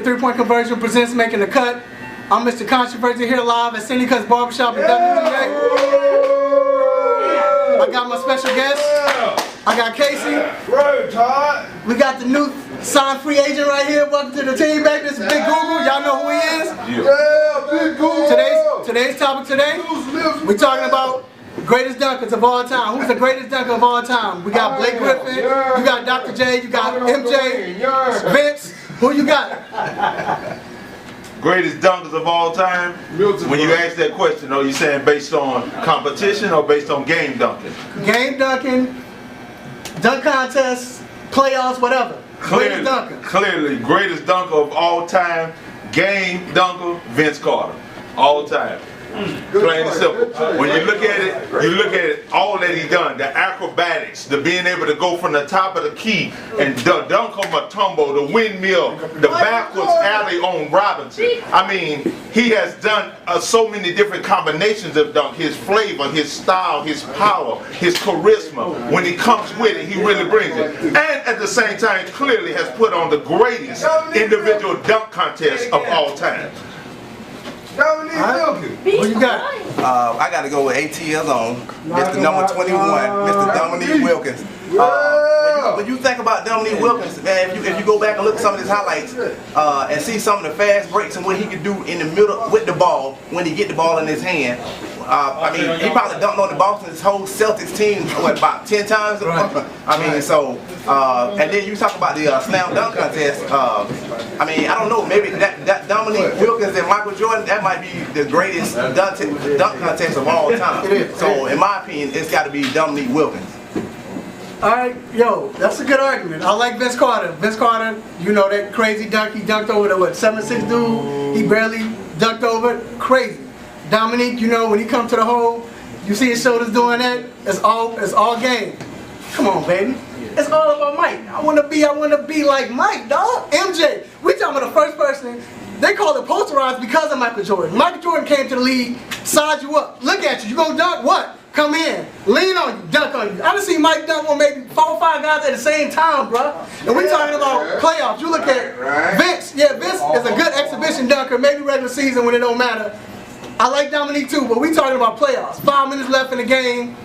3-point conversion presents Making the Cut. I'm Mr. Controversy here live at Cindy's Barbershop in WGA. I got my special guest. I got Casey. We got the new signed free agent right here. Welcome to the team back. This is Big Google. Y'all know who he is? Yeah, Big Google. Today's topic today, we're talking about greatest dunkers of all time. Who's the greatest dunker of all time? We got Blake Griffin, you got Dr. J, you got MJ, Vince. Who you got? Greatest dunkers of all time? When you ask that question, are you saying based on competition or based on game dunking? Game dunking, dunk contests, playoffs, whatever. Greatest dunker. Clearly, greatest dunker of all time, game dunker, Vince Carter. All time. Plain and simple. When you look at it, all that he done, the acrobatics, the being able to go from the top of the key and dunk on Matumbo, the windmill, the backwards alley on Robinson. I mean, he has done so many different combinations of dunk. His flavor, his style, his power, his charisma. When he comes with it, he really brings it. And at the same time, clearly has put on the greatest individual dunk contest of all time. What you got? I got to go with 8 years on, Mr. Number 21, Mr. Dominique Wilkins. When you think about Dominique Wilkins, man, if you go back and look at some of his highlights and see some of the fast breaks and what he can do in the middle with the ball when he get the ball in his hand. I mean, he probably dunked on the Boston's whole Celtics team, what, about 10 times? Right. I mean, so, and then you talk about the slam dunk contest. I mean, I don't know, maybe that Dominique Wilkins and Michael Jordan, that might be the greatest dunk contest of all time. So, in my opinion, it's got to be Dominique Wilkins. Alright, yo, that's a good argument. I like Vince Carter. Vince Carter, you know that crazy dunk, he dunked over the, what, 7'6" dude? He barely dunked over, crazy. Dominique, you know, when he comes to the hole, you see his shoulders doing that, it's all game. Come on, baby. It's all about Mike. I wanna be like Mike, dog. MJ, we talking about the first person, they call it posterized because of Michael Jordan. Michael Jordan came to the league, size you up, look at you gonna dunk, what? Come in, lean on you, dunk on you. I done seen Mike dunk on maybe 4 or 5 guys at the same time, bro. And we talking about playoffs. You look at Vince, Vince is a good exhibition dunker, maybe regular season when it don't matter. I like Dominique too, but we talking about playoffs. 5 minutes left in the game.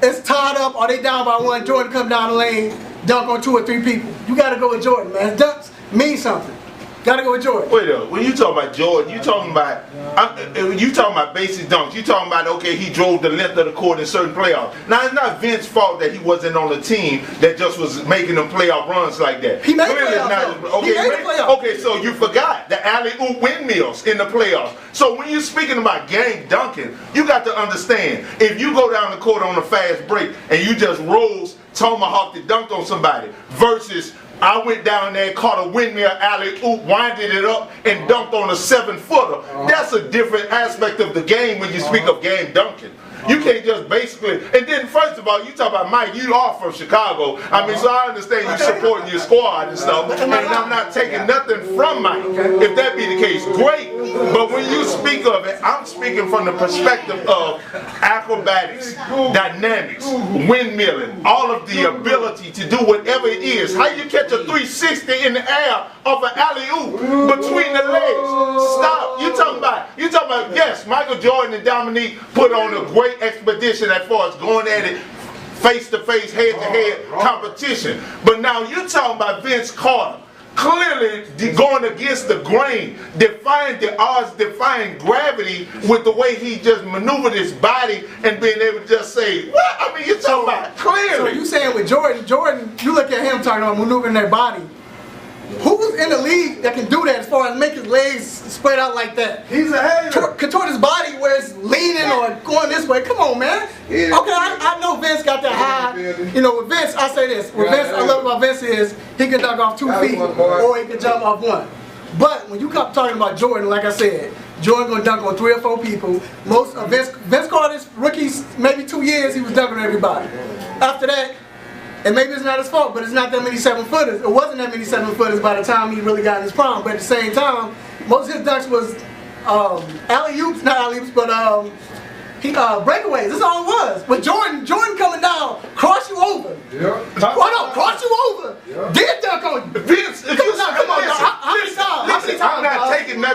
It's tied up, or they down by 1. Jordan come down the lane, dunk on 2 or 3 people. You got to go with Jordan, man. Dunks mean something. Got to go with Jordan. Wait up. When you talk about Jordan, you talking about basic dunks. You talking about, okay, he drove the length of the court in certain playoffs. Now it's not Vince's fault that he wasn't on a team that just was making them playoff runs like that. He made playoffs. Okay, so you forgot the alley-oop windmills in the playoffs. So when you're speaking about game dunking, you got to understand, if you go down the court on a fast break and you just rose, tomahawked and dunked on somebody versus I went down there, caught a windmill alley-oop, winded it up, and dunked on a 7-footer. That's a different aspect of the game when you speak of game dunking. You can't just basically, and then first of all, you talk about Mike, you are from Chicago. I mean, so I understand you supporting your squad and stuff, and I'm not taking nothing from Mike. If that be the case, great. But when you speak of it, I'm speaking from the perspective of acrobatics, dynamics, windmilling, all of the ability to do whatever it is. How you catch a 360 in the air off an alley-oop between the legs? Stop. You talking about, yes, Michael Jordan and Dominique put on a great expedition as far as going at it face-to-face, head-to-head competition. But now you're talking about Vince Carter. Clearly going against the grain, defying the odds, defying gravity with the way he just maneuvered his body and being able to just say, what? I mean, you're talking about clearly. So you saying with Jordan, you look at him talking about maneuvering their body. Who's in the league that can do that as far as make his legs spread out like that? He's a hater. Contort his body where it's leaning or going this way. Come on, man. Okay, I know Vince got that high. You know, with Vince, I say this. With Vince, I love about Vince is he can dunk off 2 feet or he can jump off 1. But when you come talking about Jordan, like I said, Jordan gonna dunk on 3 or 4 people. Most of Vince Carter's rookies, maybe 2 years, he was dunking on everybody. After that, and maybe it's not his fault, but it's not that many 7-footers. It wasn't that many 7-footers by the time he really got in his prime. But at the same time, most of his dunks was alley-oops, not alley-oops, but breakaways. That's all it was. But Jordan coming down, cross you over. Yeah. Cross you over. Did dunk on you. Vince, Come on, how many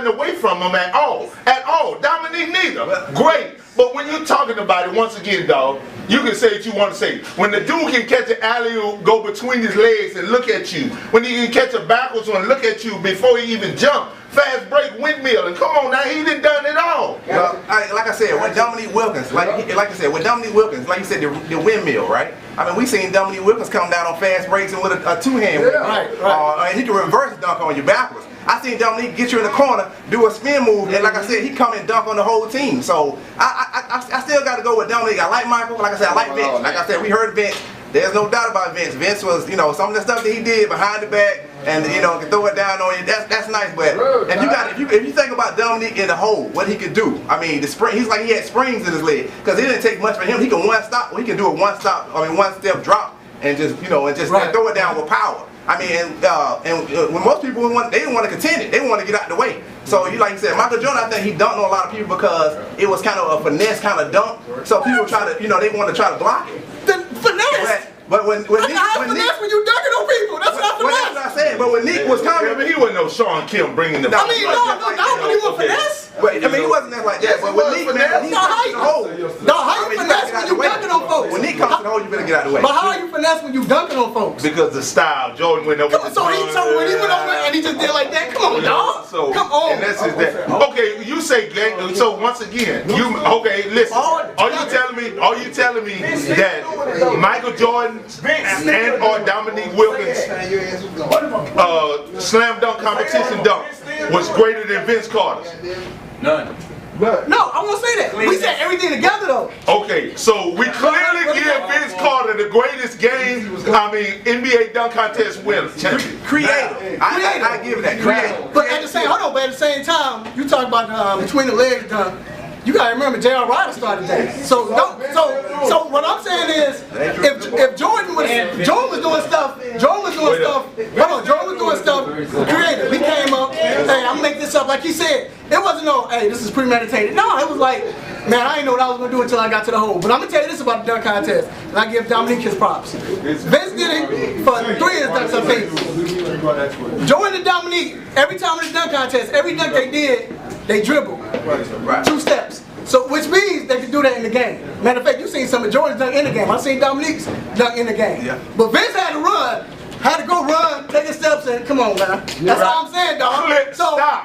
nothing away from him at all. At all. Dominique neither. Great. But when you're talking about it, once again, dog, you can say what you want to say. When the dude can catch an alley-oop, go between his legs and look at you. When he can catch a backwards one and look at you before he even jump. Fast break, windmill, and come on now, he done it all. Well, like I said, with Dominique Wilkins, like I said, with Dominique Wilkins, like you said, the windmill, right? I mean, we seen Dominique Wilkins come down on fast breaks and with a two-hand windmill. Right. And he can reverse dunk on you backwards. I seen Dominique get you in the corner, do a spin move, and like I said, he come and dunk on the whole team. So I still got to go with Dominique. I like Michael. Like I said, I like Vince. Like I said, we heard Vince. There's no doubt about Vince. Vince was, you know, some of the stuff that he did behind the back, and you know, can throw it down on you. That's nice. But if you think about Dominique in the whole, what he could do. I mean, the spring. He's like he had springs in his leg because it didn't take much for him. He can one do a one step drop and just throw it down with power. I mean, and when most people they didn't want to contend it, they want to get out the way. So like you said, Michael Jordan, I think he dunked on a lot of people because it was kind of a finesse kind of dunk. So people try to, they want to try to block it. The finesse. But when Nick, finesse when you dunking on people, that's not finesse. That's what I said. But when Nick was coming, he wasn't no Sean Kim bringing the. I mean, no, he was finesse. But I mean, he wasn't that like that. But when Nick, man, he comes to the hole. No, how you finesse when you dunking on folks? When Nick comes to the hole, you better get out of the way. But how you finesse when you dunking on folks? Because the style, Jordan went over. So when he went over and he just did like that, come on, dog. Come on. And that's just that. Okay, you say gang. So once again, listen. Are you telling me that Michael Jordan and or Dominique Wilkins slam dunk competition dunk was greater than Vince Carter's? None. No, I won't say that. We said everything together though. Okay, so we clearly give Vince Carter the greatest NBA dunk contest winner. Creative. I give that. Creative. But at the same time, you talk about between the legs dunk. You gotta remember J.R. Ryder started that. So what I'm saying is, if Jordan was doing stuff creative. He came up, hey, I'm gonna make this up like he said. It wasn't no, hey, this is premeditated. No, it was like, man, I didn't know what I was gonna do until I got to the hole. But I'm gonna tell you this about the dunk contest, and I give Dominique his props. Vince did it for 3 of his dunks, I think. Jordan and Dominique, every time in the dunk contest, every dunk they did, they dribbled. Right. 2 steps. So, which means they can do that in the game. Matter of fact, you seen some of Jordan's dunk in the game. I seen Dominique's dunk in the game. Yeah. But Vince had to go run, take his steps, and come on, man. That's all I'm saying, dog.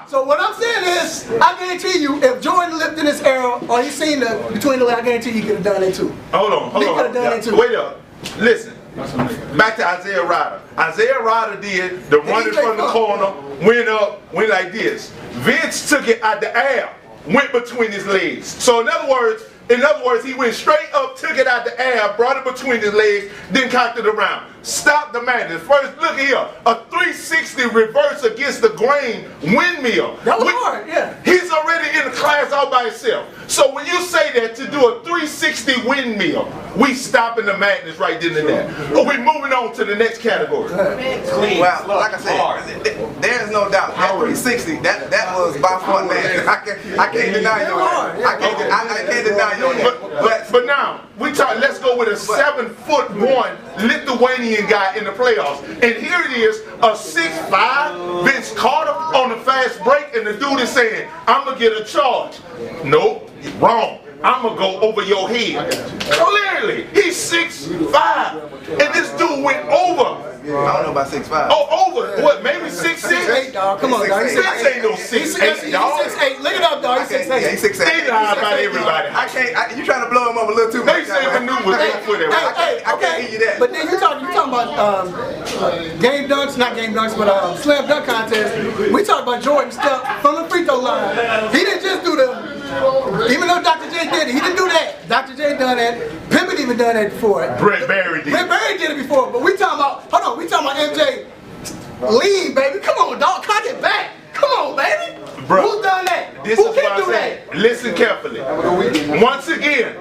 So what I'm saying is, I guarantee you, if Jordan lived in this era, or he seen between the legs, I guarantee you could have done it too. Hold on. He could have done it too. Wait up. Listen. Back to Isaiah Ryder. Isaiah Ryder did the running from the corner, went like this. Vince took it out the air, went between his legs. So in other words, he went straight up, took it out the air, brought it between his legs, then cocked it around. Stop the madness. First, look here, a 360 reverse against the grain windmill. That was hard, yeah. He's already in the class all by himself. So when you say that to do a 360 windmill, we stopping the madness right then and there. But we're moving on to the next category. Well, like I said, there's no doubt that 360, that was by far madness. I can't deny your I can't deny your But now, let's go with a 7'1" Lithuanian guy in the playoffs. And here it is, a 6'5" Vince Carter on the fast break, and the dude is saying, I'm going to get a charge. Nope, wrong. I'm going to go over your head. Clearly, he's 6'5", and this dude went over. I don't know about 6'5". Oh, over. What, maybe 6'6"? 6'8", dog. Come on, dog. Vince ain't no 6'8", dog. He's 6'8". Look it up, dog. He's 6'8". Yeah, he's 6'8". They lie about everybody. I can't. You trying to blow him up a little too much. They say Manu was good for that. I can't give you that. But then you talking about game dunks, not game dunks, but slam dunk contest. We talk about Jordan stuff from the free throw line. He didn't just do even though Dr. J did it, he didn't do that. Dr. J done that. Pippen even done that before. Brett Barry did. Brett Barry did it before. But we talking about, we talking about MJ. Lean, baby. Come on, dog. Cock it back. Come on, baby. Bro, who's done that? Who can do that? Listen carefully. Once again,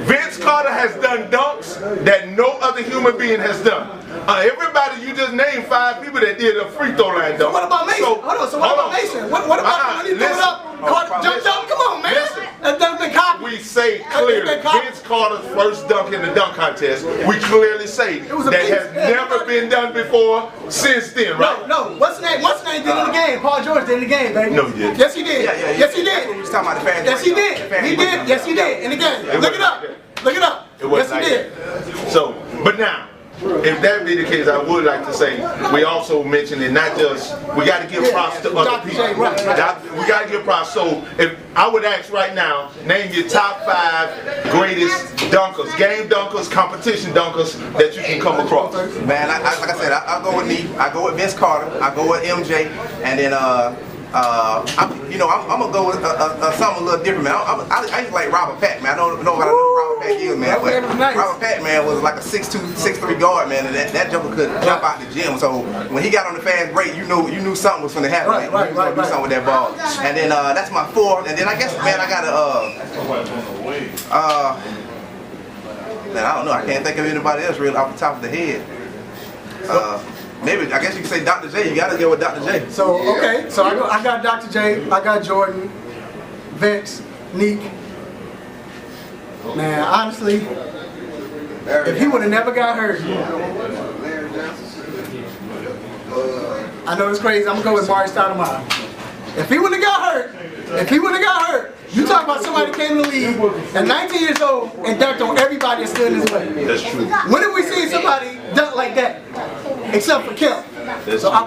Vince Carter has done dunks that no other human being has done. Everybody, you just named 5 people that did a free throw line dunk. So what about Mason? Hold on. So what about Mason? What about when he threw it up? Jump, come on, man. That's been cocky. We say clearly, Vince Carter's first dunk in the dunk contest, we clearly say that has never been done before since then, right? No. What's the name? What's the name did in the game? Paul George did in the game, baby. No, he didn't. Yes, he did. Yeah. Yes, he did. We was talking about the fast Yes, he did. He did. Yes, he did. In the game. Look it up. Look it up. Yes, he did. So, but now, if that be the case, I would like to say we also mentioned it, not just we got to give props to other people. We got to give props. So if I would ask right now, name your top 5 greatest dunkers, game dunkers, competition dunkers that you can come across. Man, like I said, I'll go with me. I go with Vince Carter. I go with MJ, and then I'm gonna go with something a little different, man. I used to like Robert Pack, man. I don't know what I know Robert Pack is, man. But Robert Pack, man, was like a 6'2", 6'3" guard, man, and that joker could jump out the gym. So when he got on the fast break, you knew something was gonna happen. He was gonna do something with that ball. And then that's my 4. And then I guess, man, I got man, I don't know. I can't think of anybody else really off the top of the head. Maybe, I guess you could say Dr. J. You gotta go with Dr. J. So, okay, so I got Dr. J, I got Jordan, Vince, Neek. Man, honestly, if he would have never got hurt, I know it's crazy, I'm gonna go with Mario Stoudemire. If he would have got hurt, you talk about somebody came to the league at 19 years old and dunked on everybody that stood in his way. That's true. When have we seen somebody dunk like that? Except for Kemp.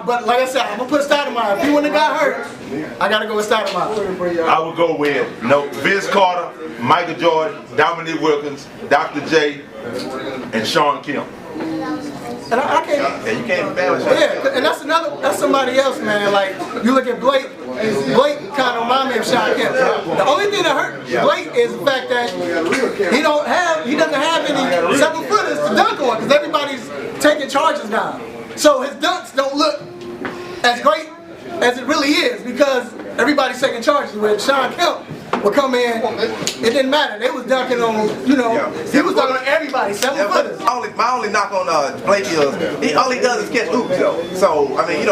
But like I said, I'm gonna put Stoudemire. If he wouldn't have got hurt, I gotta go with Stoudemire. I would go with Vince Carter, Michael Jordan, Dominique Wilkins, Dr. J, and Sean Kemp. And I can't. Yeah, you can't balance. Yeah, and that's somebody else, man. Like you look at Blake kind of remind me of Sean Kemp. The only thing that hurt Blake is the fact that he doesn't have any 7-footers to dunk on because everybody's taking charges now. So his dunks don't look as great as it really is because everybody's taking charges. When Sean Kemp would come in, it didn't matter. They was dunking on, he was dunking on everybody, 7-footers. My only knock on Blake is all he does is catch hoops, though. So I mean, he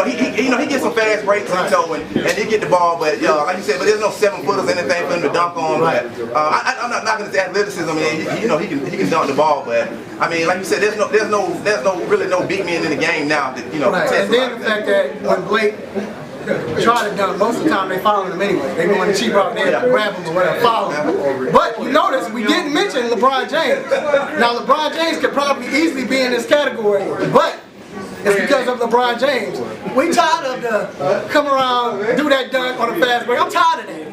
gets some fast breaks, and he get the ball, but like you said, but there's no 7-footers, anything for him to dunk on. But I'm not knocking his athleticism. I mean, he can dunk the ball, but I mean, like you said, there's really no big men in the game now that And then the fact that when Blake try to dunk, most of the time they following him anyway. They going to cheap out there, grab him or whatever, follow him. But you notice we didn't mention LeBron James. Now LeBron James could probably easily be in this category, but it's because of LeBron James. We tired of the come around, do that dunk on a fast break. I'm tired of that.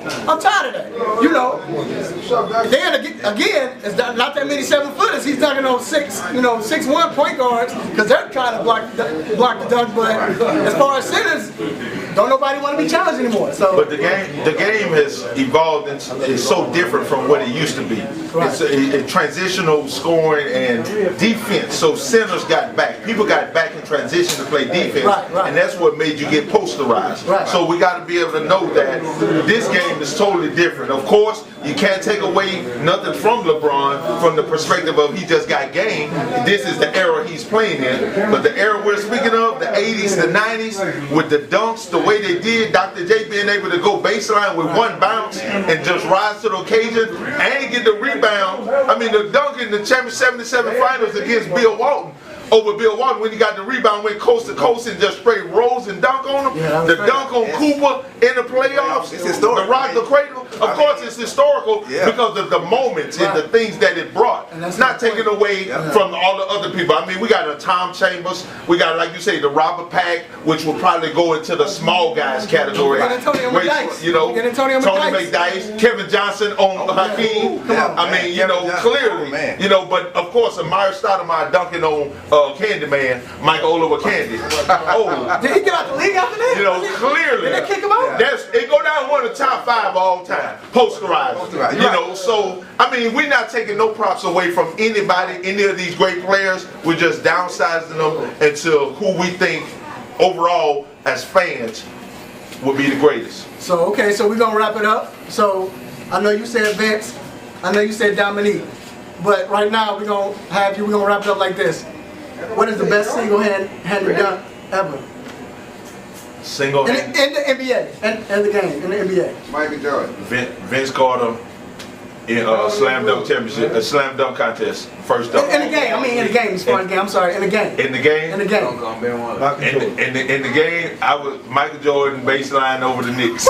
Then again, it's not that many 7-footers. He's dunking on 6'1" point guards because they're trying to block the dunk. But as far as centers, don't nobody want to be challenged anymore. So, but the game has evolved and is so different from what it used to be. Right. It's a transitional scoring and defense. So centers got back. People got back in transition to play defense, and that's what made you get posterized. Right. So we got to be able to know that this game is totally different. Of course, you can't take away nothing from LeBron from the perspective of he just got game. This is the era he's playing in. But the era we're speaking of, the 80s, the 90s, with the dunks, the way they did, Dr. J being able to go baseline with one bounce and just rise to the occasion and get the rebound. I mean, the dunk in the Championship 77 finals against Bill Walton. Over Bill Walton when he got the rebound, went coast to coast and just sprayed rolls and dunk on him. Yeah, the dunk on Cooper in the playoffs, it's historic. The rock, the cradle. Of course, it's historical because of the moments and the things that it brought. It's not taken away from all the other people. I mean, we got a Tom Chambers. We got, like you say, the Robert Pack, which will probably go into the small guys category. Tony McDice, Kevin Johnson on Hakeem. I mean, clearly, but of course, Mario Stoudemire dunking on Candyman, Michael Oliver Candy. Did he get out the league after that? Clearly. Did they kick him out? It go down one of the top 5 all time. Posterized. So I mean, we're not taking no props away from anybody, any of these great players. We're just downsizing them into who we think overall as fans will be the greatest. So okay, so we're gonna wrap it up. So I know you said Vince, I know you said Dominique, but right now we're gonna wrap it up like this. What is the best single-handed dunk ever? Single-handed? In the NBA, and the game, in the NBA. Michael Jordan. Vince Carter, in slam dunk championship, slam dunk contest, first dunk. In the game, in the game, it's for the game. I'm sorry, in the game. In the game. In the game. In the game, I was Michael Jordan baseline over the Knicks.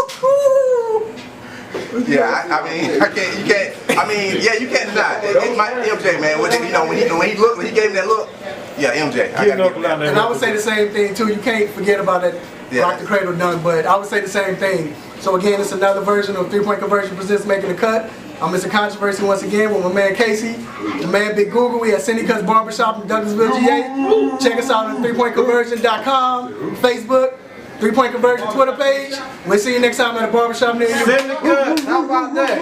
Yeah, I mean, I can't. You can't. I mean, yeah, you can't deny it. It's my MJ, man. When he gave me that look, yeah, MJ. I gotta give him that. And I would say the same thing too. You can't forget about that rock the cradle dunk, but I would say the same thing. So again, it's another version of 3-point conversion presents making the cut. I'm Mr. Controversy once again with my man Casey, the man Big Google. We at Cindy Cuts Barbershop in Douglasville, GA. Check us out on 3pointconversion.com, Facebook, 3-Point Conversion Twitter page. We'll see you next time at a barbershop near you. Cindy Cuts, how about that?